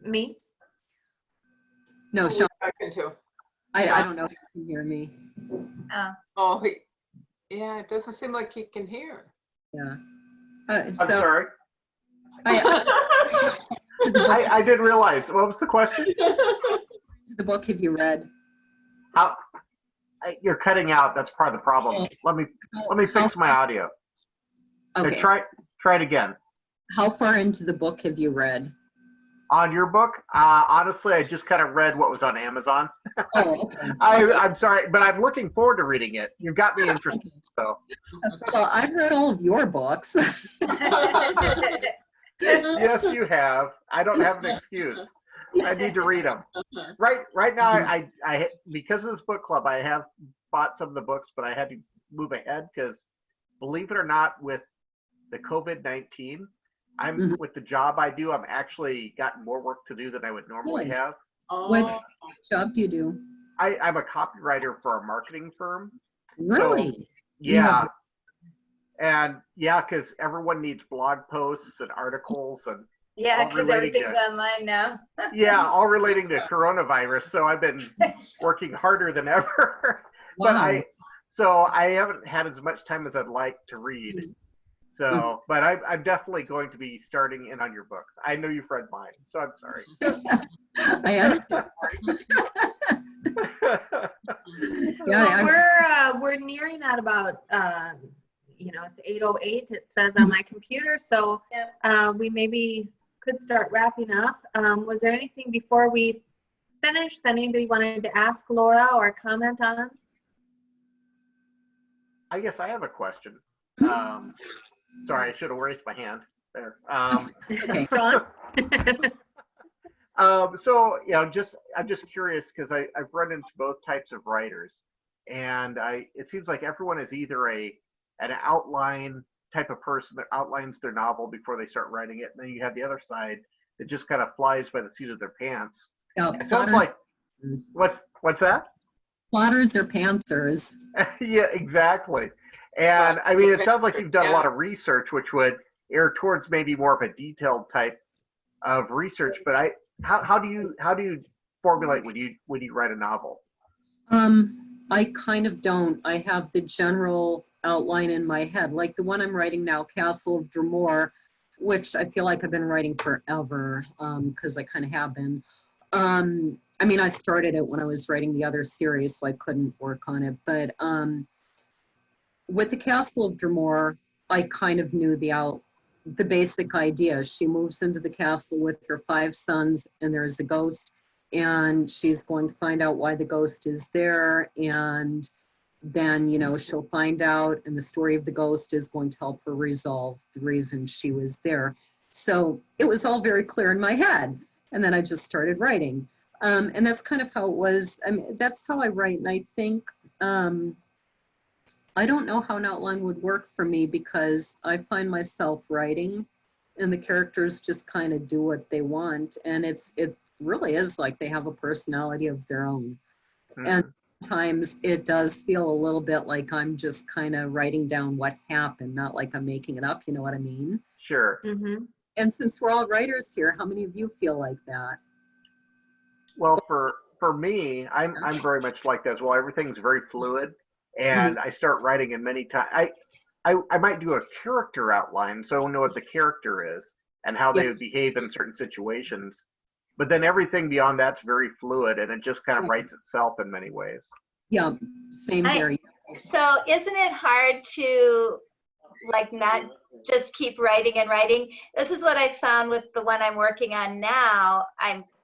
Me?
No, Sean. I don't know if you can hear me.
Oh,
Oh, yeah, it doesn't seem like he can hear.
Yeah.
I'm
So
sorry.
I,
I didn't realize. What was the question?
the book have you read?
How? You're cutting out. That's part of the problem. Let me fix my audio.
Okay.
Try it again.
How far into the book have you read?
On your book, honestly, I just kind of read what was on Amazon.
Oh, okay.
I'm sorry, but I'm looking forward to reading it. You've got me interested. So.
Well, I've read all of your books.
Yes, you have. I don't have an excuse. I need to read them. Right now, I because of this book club, I have bought some of the books, but I had to move ahead because, believe it or not, with the COVID-19, I'm with the job I do, I'm actually gotten more work to do than I would normally have.
What job do you do?
I'm a copywriter for a marketing firm.
Really?
So, yeah. And yeah, because everyone needs blog posts and articles and
yeah,
all
because
relating
everything's online now.
yeah, all relating to coronavirus. So I've been working harder than ever.
Wow.
But I haven't had as much time as I'd like to read. So, but I'm definitely going to be starting in on your books. I know you've read mine, so I'm sorry.
I understand.
Well, we're nearing at about you know, it's 8:08. It says on my computer, so we maybe could start wrapping up. Was there anything before we finish that anybody wanted to ask Laura or comment on?
I guess I have a question. Sorry, I should have raised my hand there.
Sean?
So, you know, I'm just curious because I've run into both types of writers, and it seems like everyone is either an outline type of person that outlines their novel before they start writing it, and then you have the other side that just kind of flies by the seat of their pants.
Yeah,
It sounds like what's that?
Plotters or pantsers.
Yeah, exactly. And I mean, it sounds like you've done a lot of research, which would err towards maybe more of a detailed type of research. But how do you formulate when you write a novel?
I kind of don't. I have the general outline in my head, like the one I'm writing now, Castle of Dromore, which I feel like I've been writing forever, because I kind of have been. I mean, I started it when I was writing the other series, so I couldn't work on it. But with the Castle of Dromore, I kind of knew the basic idea. She moves into the castle with her 5 sons, and there's a ghost, and she's going to find out why the ghost is there, and then, you know, she'll find out, and the story of the ghost is going to help her resolve the reason she was there. So it was all very clear in my head, and then I just started writing. And that's kind of how it was. I mean, that's how I write, and I think, I don't know how an outline would work for me, because I find myself writing and the characters just kind of do what they want. And it really is like they have a personality of their own. Mm-hmm. And sometimes it does feel a little bit like I'm just kind of writing down what happened, not like I'm making it up. You know what I mean?
Sure.
Mm-hmm. And since we're all writers here, how many of you feel like that?
Well, for me, I'm very much like that as well. Everything's very fluid. And I start writing in many times. I might do a character outline, so I know what the character is and how they would behave in certain situations. But then everything beyond that's very fluid, and it just kind of writes itself in many ways.
Yeah, same here.
So isn't it hard to like not just keep writing and writing? This is what I found with the one I'm working on now.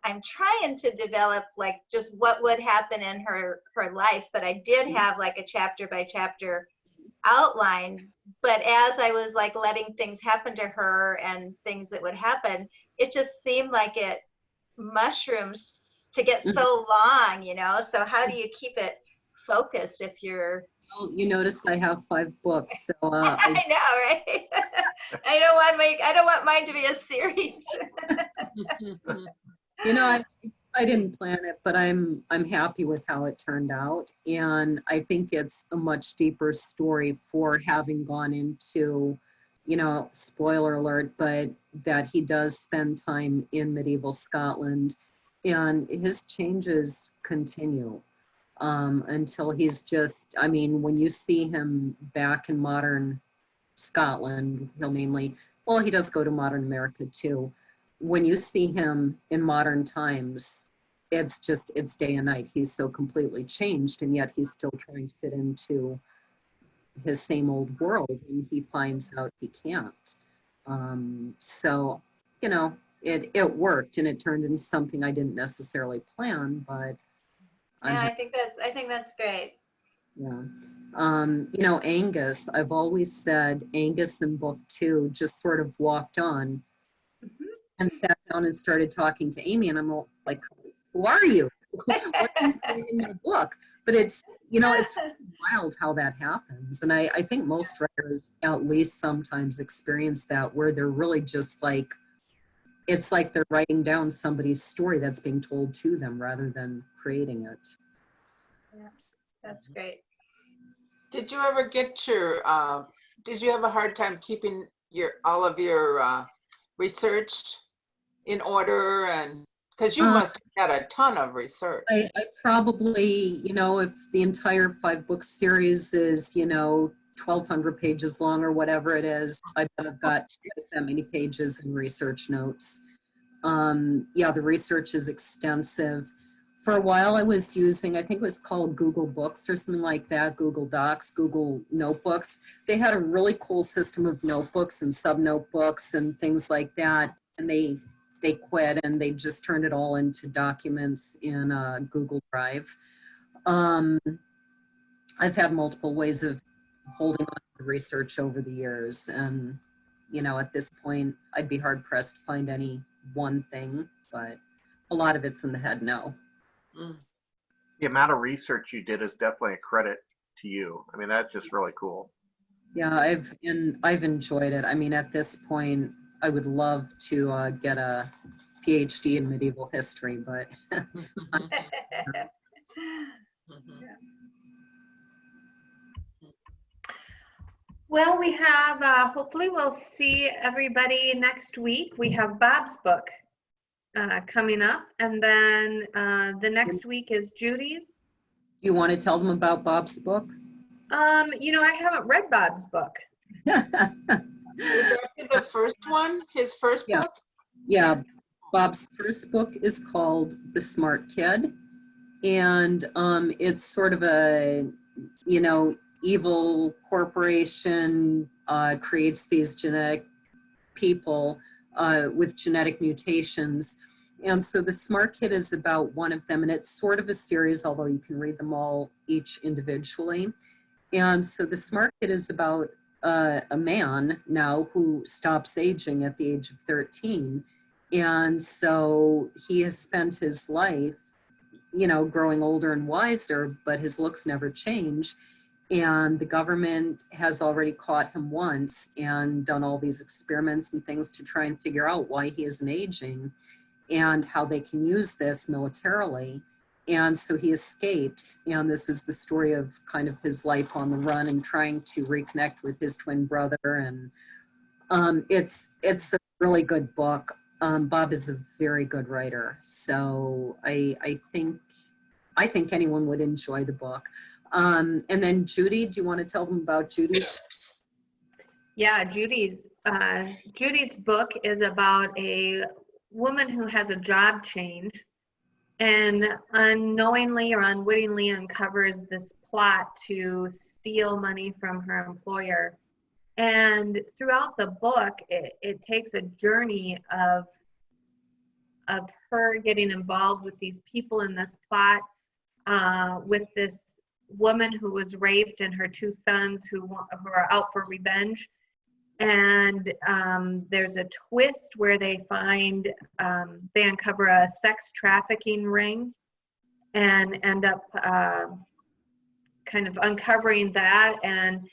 I'm trying to develop like just what would happen in her life, but I did have like a chapter by chapter outline. But as I was like letting things happen to her and things that would happen, it just seemed like it mushrooms to get so long, you know? So how do you keep it focused if you're...
Well, you notice I have 5 books, so
I know, right? I don't want mine to be a series.
You know, I didn't plan it, but I'm happy with how it turned out, and I think it's a much deeper story for having gone into, you know, spoiler alert, but that he does spend time in medieval Scotland, and his changes continue until he's just, I mean, when you see him back in modern Scotland, he'll mainly, well, he does go to modern America too. When you see him in modern times, it's day and night. He's so completely changed, and yet he's still trying to fit into his same old world, and he finds out he can't. So, you know, it worked, and it turned into something I didn't necessarily plan, but
yeah, I think that's great.
Yeah. You know, Angus, I've always said Angus in book 2 just sort of walked on and sat down and started talking to Amy, and I'm all like, who are you? What are you doing in my book? But it's, you know, it's wild how that happens. And I think most writers at least sometimes experience that, where they're really just like, it's like they're writing down somebody's story that's being told to them rather than creating it.
Yeah, that's great.
Did you ever get your, did you have a hard time keeping all of your research in order? And because you must have had a ton of research.
I probably, you know, if the entire 5-book series is, you know, 1,200 pages long or whatever it is, I've got that many pages in research notes. Yeah, the research is extensive. For a while I was using, I think it was called Google Books or something like that, Google Docs, Google Notebooks. They had a really cool system of notebooks and sub-notebooks and things like that. And they quit, and they just turned it all into documents in Google Drive. I've had multiple ways of holding on to research over the years. And, you know, at this point, I'd be hard pressed to find any one thing, but a lot of it's in the head now.
The amount of research you did is definitely a credit to you. I mean, that's just really cool.
Yeah, I've enjoyed it. I mean, at this point, I would love to get a PhD in medieval history, but
Well, we have, hopefully we'll see everybody next week. We have Bob's book coming up, and then the next week is Judy's.
Do you want to tell them about Bob's book?
You know, I haven't read Bob's book.
Was that the first one? His first
Yeah.
book?
Yeah, Bob's first book is called The Smart Kid, and it's sort of a, you know, evil corporation creates these genetic people with genetic mutations. And so The Smart Kid is about one of them, and it's sort of a series, although you can read them all each individually. And so The Smart Kid is about a man now who stops aging at the age of 13. And so he has spent his life, you know, growing older and wiser, but his looks never change. And the government has already caught him once and done all these experiments and things to try and figure out why he isn't aging and how they can use this militarily. And so he escapes, and this is the story of kind of his life on the run and trying to reconnect with his twin brother. And it's a really good book. Bob is a very good writer, so I think anyone would enjoy the book. And then Judy, do you want to tell them about Judy's?
Yeah, Judy's book is about a woman who has a job change and unknowingly or unwittingly uncovers this plot to steal money from her employer. And throughout the book, it takes a journey of her getting involved with these people in this plot, with this woman who was raped and her two sons who are out for revenge. And there's a twist where they they uncover a sex trafficking ring and end up kind of uncovering that, and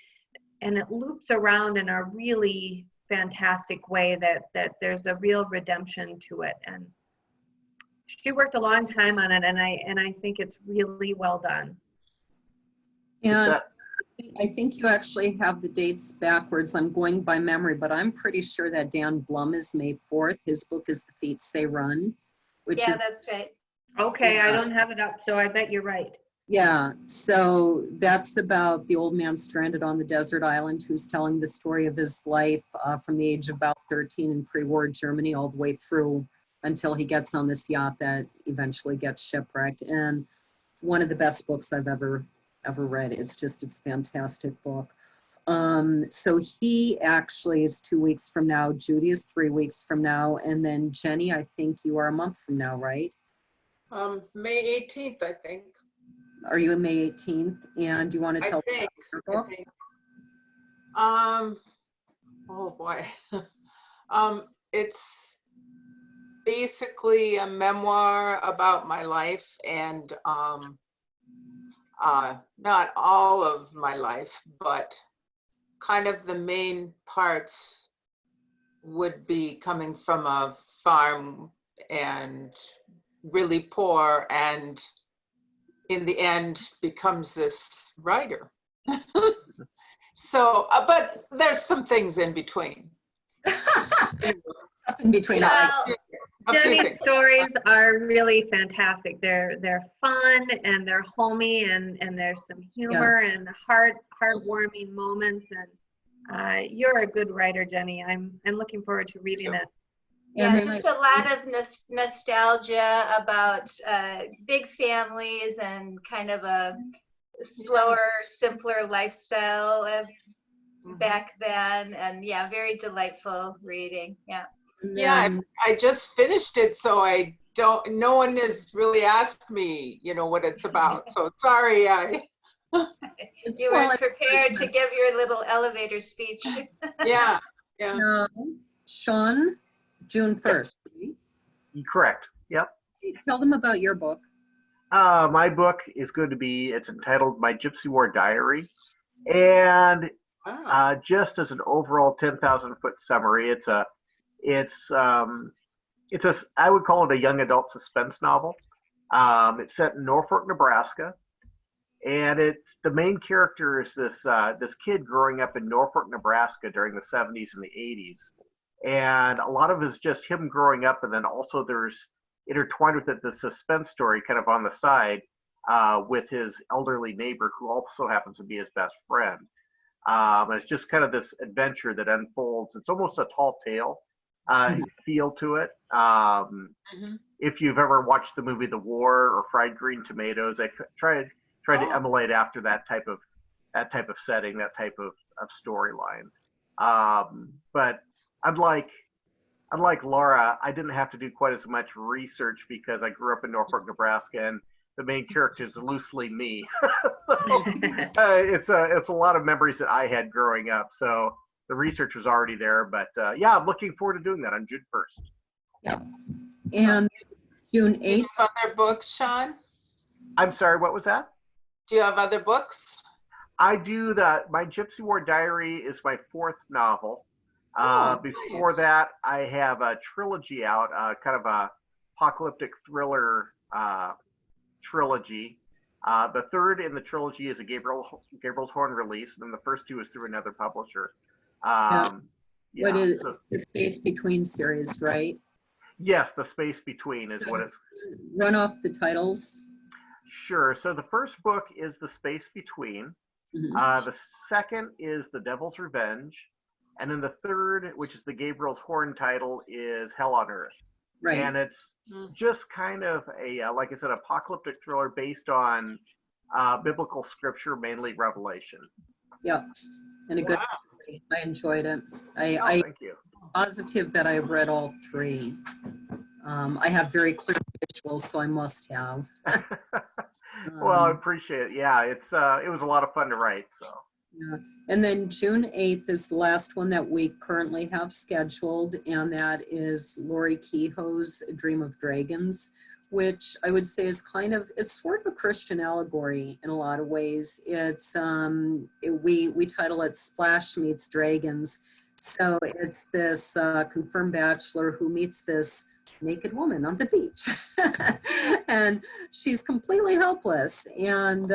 it loops around in a really fantastic way that there's a real redemption to it. And she worked a long time on it, and I think it's really well done.
And I think you actually have the dates backwards. I'm going by memory, but I'm pretty sure that Dan Blum is May 4th. His book is The Feats They Run, which
Yeah,
is,
that's right.
Okay,
Yeah.
I don't have it up, so I bet you're right.
yeah. So that's about the old man stranded on the desert island who's telling the story of his life from the age of about 13 in pre-war Germany all the way through until he gets on this yacht that eventually gets shipwrecked. And one of the best books I've ever read. It's a fantastic book. So he actually is 2 weeks from now. Judy is 3 weeks from now. And then Jenny, I think you are a month from now, right?
May 18th, I think.
Are you in May 18th? And do you want to tell me about your book?
Oh boy. It's basically a memoir about my life, and not all of my life, but kind of the main parts would be coming from a farm and really poor, and in the end becomes this writer. So, but there's some things in between.
In between.
Well,
Jenny's stories are really fantastic. They're fun and they're homey, and there's some humor and heartwarming moments. And you're a good writer, Jenny. I'm looking forward to reading it.
yeah, just a lot of nostalgia about big families and kind of a slower, simpler lifestyle of back then. And yeah, very delightful reading. Yeah.
Yeah, I just finished it, so no one has really asked me, you know, what it's about. So sorry,
You weren't prepared to give your little elevator speech.
yeah.
Sean, June 1st. Right?
Correct. Yep.
Tell them about your book.
My book is going to be, it's entitled My Gypsy War Diary. And just as an overall 10,000 foot summary, I would call it a young adult suspense novel. It's set in Norfolk, Nebraska. And it's the main character is this kid growing up in Norfolk, Nebraska during the 70s and the 80s. And a lot of it is just him growing up, and then also there's intertwined with it the suspense story kind of on the side with his elderly neighbor who also happens to be his best friend. It's just kind of this adventure that unfolds. It's almost a tall tale feel to it. If you've ever watched the movie The War or Fried Green Tomatoes, I tried to emulate after that type of setting, that type of storyline. But unlike Laura, I didn't have to do quite as much research because I grew up in Norfolk, Nebraska, and the main character is loosely me. So, it's a lot of memories that I had growing up. So the research was already there. But yeah, I'm looking forward to doing that on June 1st.
Yeah. And June 8th.
Do you have other books, Sean?
I'm sorry, what was that?
Do you have other books?
I do my Gypsy War Diary is my 4th novel. Before
Nice.
that, I have a trilogy out, kind of a apocalyptic thriller trilogy. The 3rd in the trilogy is a Gabriel's Horn release, and then the first 2 is through another publisher.
What is
so,
the Space Between series, right?
yes, the Space Between is what it's.
Run off the titles.
Sure. So the first book is The Space Between. The second is The Devil's Revenge. And then the 3rd, which is the Gabriel's Horn title, is Hell on Earth.
Right.
And it's just kind of a, like I said, apocalyptic thriller based on biblical scripture, mainly Revelation.
Yeah. And a good story. I enjoyed it.
Thank you.
Positive that I've read all 3. I have very clear visuals, so I must have.
Well, I appreciate it. Yeah, it was a lot of fun to write. So.
Yeah. And then June 8th is the last one that we currently have scheduled, and that is Lori Kehoe's Dream of Dragons, which I would say is it's sort of a Christian allegory in a lot of ways. It's we title it Splash Meets Dragons. So it's this confirmed bachelor who meets this naked woman on the beach and she's completely helpless, and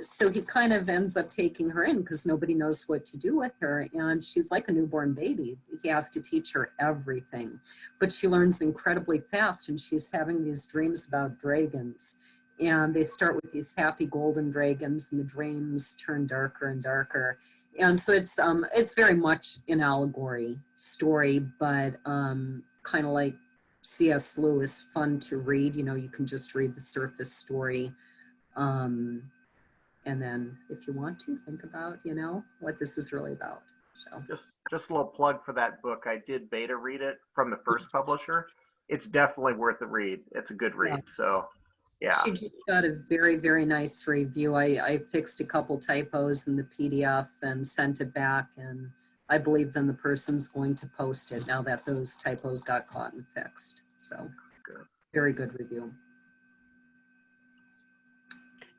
so he kind of ends up taking her in because nobody knows what to do with her, and she's like a newborn baby. He has to teach her everything, but she learns incredibly fast, and she's having these dreams about dragons, and they start with these happy golden dragons, and the dreams turn darker and darker. And so it's very much an allegory story, but kind of like C.S. Lewis, fun to read. You can just read the surface story. And then if you want to think about, what this is really about. So
just a little plug for that book. I did beta read it from the first publisher. It's definitely worth a read. It's a good read. Yeah. So yeah.
She just got a very, very nice review. I fixed a couple typos in the PDF and sent it back, and I believe then the person's going to post it now that those typos got caught and fixed. So good. Very good review.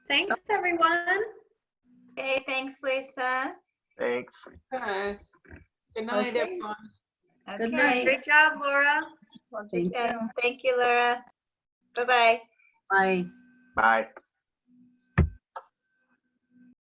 Thanks, everyone.
Okay, thanks, Lisa.
Thanks.
Okay. Good night, everyone.
Okay.
Good night.
Great job, Laura.
Thank you, Laura. Bye-bye.
Bye.
Bye.